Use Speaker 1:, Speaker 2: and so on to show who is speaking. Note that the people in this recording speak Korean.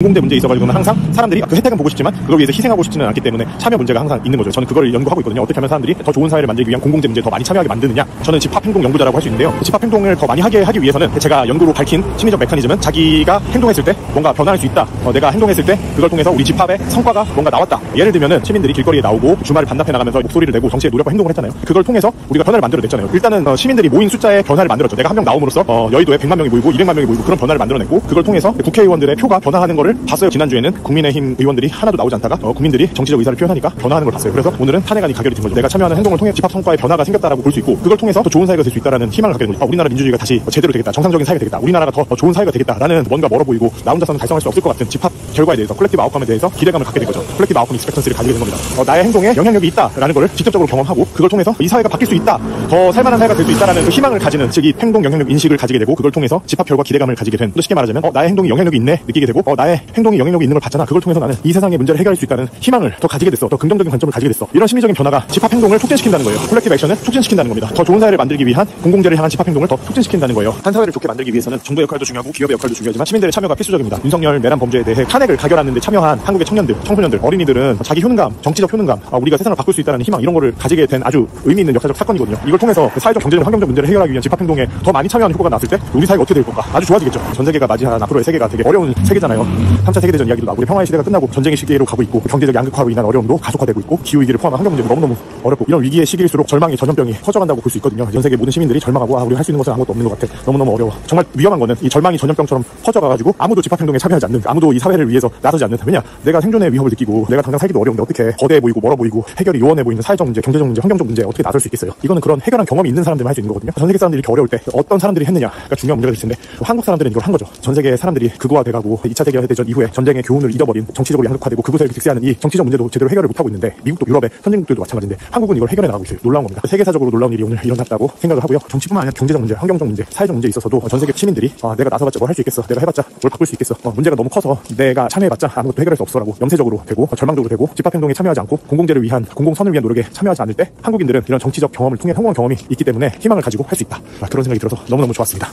Speaker 1: 공공재 문제에 있어가지고는 항상 사람들이 그 혜택은 보고 싶지만 그걸 위해서 희생하고 싶지는 않기 때문에 참여 문제가 항상 있는 거죠. 저는 그걸 연구하고 있거든요. 어떻게 하면 사람들이 더 좋은 사회를 만들기 위한 공공재 문제에 더 많이 참여하게 만드느냐. 저는 집합행동 연구자라고 할 수 있는데요. 집합행동을 더 많이 하게 하기 위해서는 제가 연구로 밝힌 심리적 메커니즘은 자기가 행동했을 때 뭔가 변화할 수 있다. 내가 행동했을 때 그걸 통해서 우리 집합의 성과가 뭔가 나왔다. 예를 들면은 시민들이 길거리에 나오고 주말을 반납해 나가면서 목소리를 내고 정치에 노력과 행동을 했잖아요. 그걸 통해서 우리가 변화를 만들어냈잖아요. 일단은 시민들이 모인 숫자의 변화를 만들었죠. 내가 한 명 나옴으로써 여의도에 100만 명이 모이고 200만 명이 모이고 그런 변화를 만들어냈고 그걸 통해서 국회의원들의 표가 변화하는 거를 봤어요. 지난주에는 국민의힘 의원들이 하나도 나오지 않다가 국민들이 정치적 의사를 표현하니까 변화하는 걸 봤어요. 그래서 오늘은 탄핵안이 가결이 된 거죠. 내가 참여하는 행동을 통해 집합 성과의 변화가 생겼다라고 볼 수 있고 그걸 통해서 더 좋은 사회가 될 수 있다라는 희망을 갖게 된 거죠. 우리나라 민주주의가 다시 제대로 되겠다. 정상적인 사회가 되겠다. 우리나라가 더 좋은 사회가 되겠다라는 뭔가 멀어 보이고 나 혼자서는 달성할 수 없을 것 같은 집합 결과에 대해서 콜렉티브 아웃컴에 대해서 기대감을 갖게 된 거죠. 콜렉티브 아웃컴 익스펙턴스를 가지게 된 겁니다. 나의 행동에 영향력이 있다라는 걸 직접적으로 경험하고 그걸 통해서 이 사회가 바뀔 수 있다. 더 살만한 사회가 될 수 있다라는 그 희망을 가지는 즉 이 행동 영향력 인식을 가지게 되고 그걸 통해서 집합 결과 기대감을 가지게 된 쉽게 말하자면 나의 행동이 영향력이 있네 느끼게 되고 나의 행동이 영향력이 있는 걸 봤잖아. 그걸 통해서 나는 이 세상의 문제를 해결할 수 있다는 희망을 더 가지게 됐어. 더 긍정적인 관점을 가지게 됐어. 이런 심리적인 변화가 집합 행동을 촉진시킨다는 거예요. 콜렉티브 액션을 촉진시킨다는 겁니다. 더 좋은 사회를 만들기 위한 공공재를 향한 집합 행동을 더 촉진시킨다는 거예요. 한 사회를 좋게 만들기 위해서는 정부의 역할도 중요하고 기업의 역할도 중요하지만 시민들의 참여가 필수적입니다. 윤석열 내란 범죄에 대해 탄핵을 가결하는 데 참여한 한국의 청년들, 청소년들, 어린이들은 자기 효능감, 정치적 효능감, 우리가 세상을 바꿀 수 있다는 희망 이런 거를 가지게 된 아주 의미 있는 역사적 사건이거든요. 이걸 통해서 사회적, 경제적, 환경적 문제를 해결하기 위한 집합 행동에 더 많이 참여하는 효과가 나왔을 때 우리 사회가 어떻게 될 건가? 아주 좋아지겠죠. 전 세계가 맞이한 앞으로의 세계가 되게 어려운 세계잖아요. 3차 세계대전 이야기도 나오고 평화의 시대가 끝나고 전쟁의 시기로 가고 있고 경제적 양극화로 인한 어려움도 가속화되고 있고 기후위기를 포함한 환경 문제도 너무너무 어렵고 이런 위기의 시기일수록 절망이 전염병이 퍼져간다고 볼 수 있거든요. 전 세계 모든 시민들이 절망하고 우리 할 수 있는 것은 아무것도 없는 것 같아. 너무너무 어려워. 정말 위험한 거는 이 절망이 전염병처럼 퍼져가가지고 아무도 집합행동에 참여하지 않는 아무도 이 사회를 위해서 나서지 않는 왜냐 내가 생존의 위협을 느끼고 내가 당장 살기도 어려운데 어떻게 거대해 보이고 멀어 보이고 해결이 요원해 보이는 사회적 문제, 경제적 문제, 환경적 문제에 어떻게 나설 수 있겠어요. 이거는 그런 해결한 경험이 있는 사람들만 할 수 있는 거거든요. 전 세계 사람들이 이렇게 어려울 때 어떤 사람들이 했느냐가 중요한 문제가 될 텐데 한국 사람들은 이걸 한 거죠. 전 세계 사람들이 극우화돼가고 2차 세계대전 이후에 전쟁의 교훈을 잃어버린 정치적으로 양극화되고 극우세력이 직세하는 이 정치적 문제도 제대로 해결을 못하고 있는데 미국도 유럽의 선진국들도 마찬가지인데 한국은 이걸 해결해 나가고 있어요. 놀라운 겁니다. 세계사적으로 놀라운 일이 오늘 일어났다고 생각을 하고요. 정치뿐만 아니라 경제적 문제, 환경적 문제, 사회적 문제에 있어서도 전 세계 시민들이 내가 나서봤자 뭘 할 수 있겠어. 내가 해봤자 뭘 바꿀 수 있겠어. 문제가 너무 커서 내가 참여해봤자 아무것도 해결할 수 없어라고 염세적으로 되고 절망적으로 되고 집합행동에 참여하지 않고 공공재를 위한 공공선을 위한 노력에 참여하지 않을 때 한국인들은 이런 정치적 경험을 통해 성공한 경험이 있기 때문에 희망을 가지고 할 수 있다. 그런 생각이 들어서 너무너무 좋았습니다.